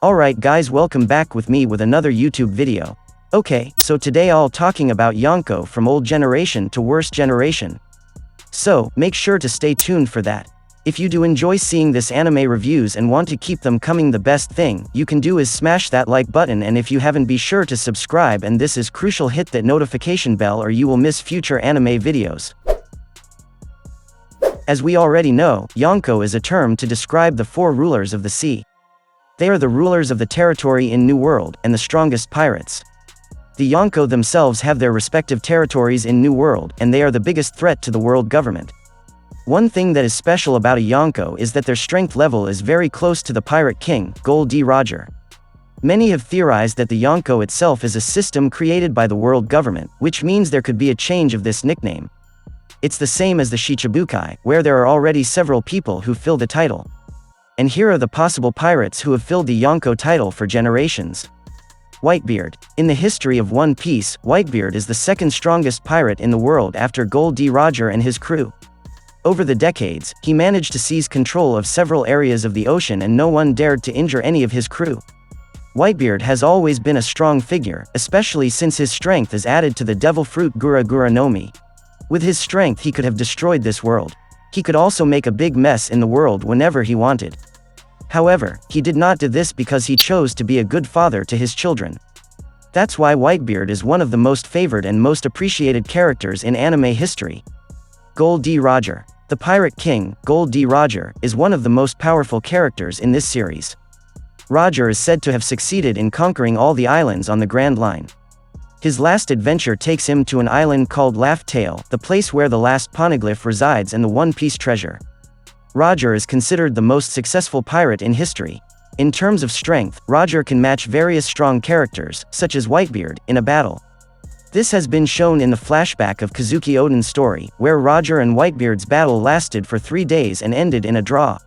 Alright guys, welcome back with me with another YouTube video. Okay, so today I'll talking about Yonko from old generation to worst generation. So, make sure to stay tuned for that. If you do enjoy seeing this anime reviews and want to keep them coming, the best thing you can do is smash that like button, and if you haven't, be sure to subscribe, and this is crucial, hit that notification bell or you will miss future anime videos. As we already know, Yonko is a term to describe the four rulers of the sea. They are the rulers of the territory in New World, and the strongest pirates. The Yonko themselves have their respective territories in New World, and they are the biggest threat to the world government. One thing that is special about a Yonko is that their strength level is very close to the Pirate King, Gold D. Roger. Many have theorized that the Yonko itself is a system created by the world government, which means there could be a change of this nickname. It's the same as the HYPEKAGE, where there are already several people who fill the title. And here are the possible pirates who have filled the Yonko title for generations. Whitebeard. In the history of One Piece, Whitebeard is the second strongest pirate in the world after Gold D. Roger and his crew. Over the decades, he managed to seize control of several areas of the ocean, and no one dared to injure any of his crew. Whitebeard has always been a strong figure, especially since his strength is added to the devil fruit Gura Gura no Mi. With his strength he could have destroyed this world. He could also make a big mess in the world whenever he wanted. However, he did not do this because he chose to be a good father to his children. That's why Whitebeard is one of the most favored and most appreciated characters in anime history. Gold D. Roger. The Pirate King, Gold D. Roger, is one of the most powerful characters in this series. Roger is said to have succeeded in conquering all the islands on the Grand Line. His last adventure takes him to an island called Laugh Tale, the place where the last poneglyph resides and the One Piece treasure. Roger is considered the most successful pirate in history. In terms of strength, Roger can match various strong characters, such as Whitebeard, in a battle. This has been shown in the flashback of Kazuki Oden's story, where Roger and Whitebeard's battle lasted for 3 days and ended in a draw.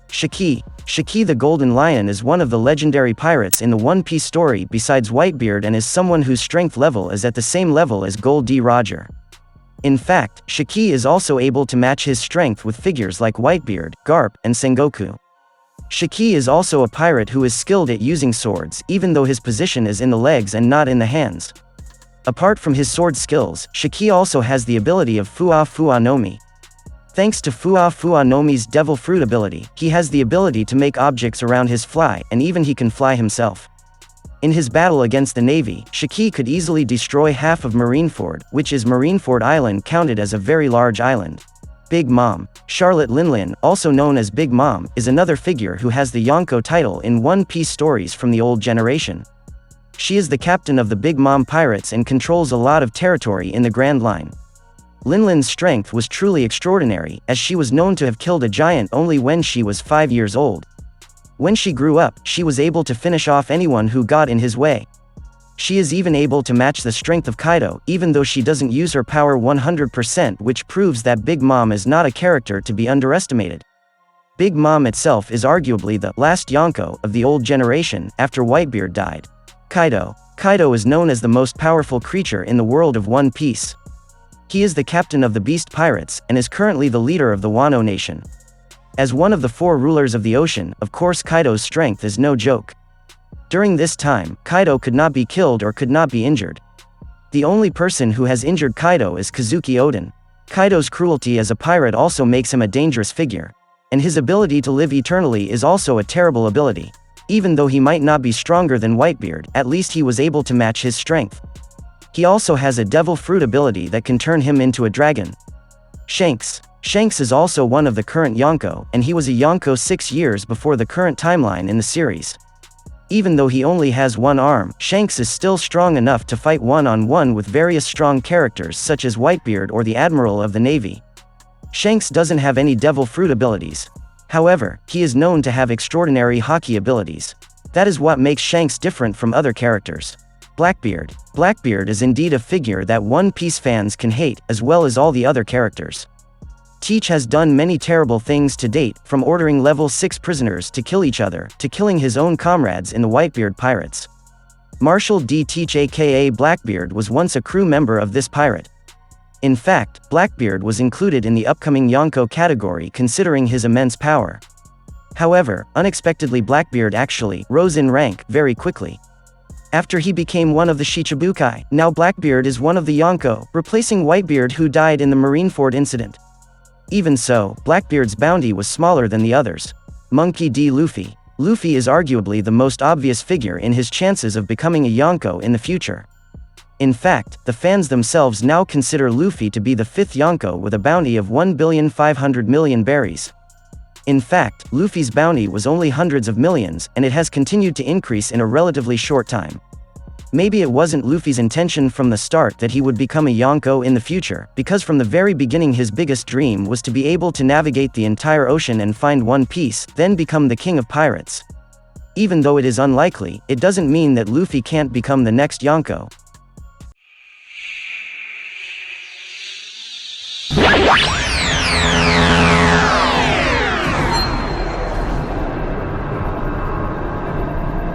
Shiki the Golden Lion is one of the legendary pirates in the One Piece story besides Whitebeard, and is someone whose strength level is at the same level as Gold D. Roger. In fact, Shiki is also able to match his strength with figures like Whitebeard, Garp, and Sengoku. Shiki is also a pirate who is skilled at using swords, even though his position is in the legs and not in the hands. Apart from his sword skills, Shiki also has the ability of Fua Fua no Mi. Thanks to Fua Fua no Mi's devil fruit ability, he has the ability to make objects around his fly, and even he can fly himself. In his battle against the Navy, Shiki could easily destroy half of Marineford, which is Marineford Island, counted as a very large island. Big Mom. Charlotte Linlin, also known as Big Mom, is another figure who has the Yonko title in One Piece stories from the old generation. She is the captain of the Big Mom Pirates and controls a lot of territory in the Grand Line. Linlin's strength was truly extraordinary, as she was known to have killed a giant only when she was 5 years old. When she grew up, she was able to finish off anyone who got in his way. She is even able to match the strength of Kaido, even though she doesn't use her power 100%, which proves that Big Mom is not a character to be underestimated. Big Mom itself is arguably the last Yonko of the old generation, after Whitebeard died. Kaido. Kaido is known as the most powerful creature in the world of One Piece. He is the captain of the Beast Pirates, and is currently the leader of the Wano Nation. As one of the four rulers of the ocean, of course Kaido's strength is no joke. During this time, Kaido could not be killed or could not be injured. The only person who has injured Kaido is Kazuki Oden. Kaido's cruelty as a pirate also makes him a dangerous figure. And his ability to live eternally is also a terrible ability. Even though he might not be stronger than Whitebeard, at least he was able to match his strength. He also has a devil fruit ability that can turn him into a dragon. Shanks. Shanks is also one of the current Yonko, and he was a Yonko 6 years before the current timeline in the series. Even though he only has one arm, Shanks is still strong enough to fight one-on-one with various strong characters such as Whitebeard or the Admiral of the Navy. Shanks doesn't have any devil fruit abilities. However, he is known to have extraordinary hockey abilities. That is what makes Shanks different from other characters. Blackbeard. Blackbeard is indeed a figure that One Piece fans can hate, as well as all the other characters. Teach has done many terrible things to date, from ordering level 6 prisoners to kill each other, to killing his own comrades in the Whitebeard Pirates. Marshall D. Teach aka Blackbeard was once a crew member of this pirate. In fact, Blackbeard was included in the upcoming Yonko category considering his immense power. However, unexpectedly Blackbeard actually rose in rank very quickly. After he became one of the Shichibukai, now Blackbeard is one of the Yonko, replacing Whitebeard who died in the Marineford incident. Even so, Blackbeard's bounty was smaller than the others. Monkey D. Luffy. Luffy is arguably the most obvious figure in his chances of becoming a Yonko in the future. In fact, the fans themselves now consider Luffy to be the fifth Yonko with a bounty of 1,500,000,000 berries. In fact, Luffy's bounty was only hundreds of millions, and it has continued to increase in a relatively short time. Maybe it wasn't Luffy's intention from the start that he would become a Yonko in the future, because from the very beginning his biggest dream was to be able to navigate the entire ocean and find One Piece, then become the king of pirates. Even though it is unlikely, it doesn't mean that Luffy can't become the next Yonko.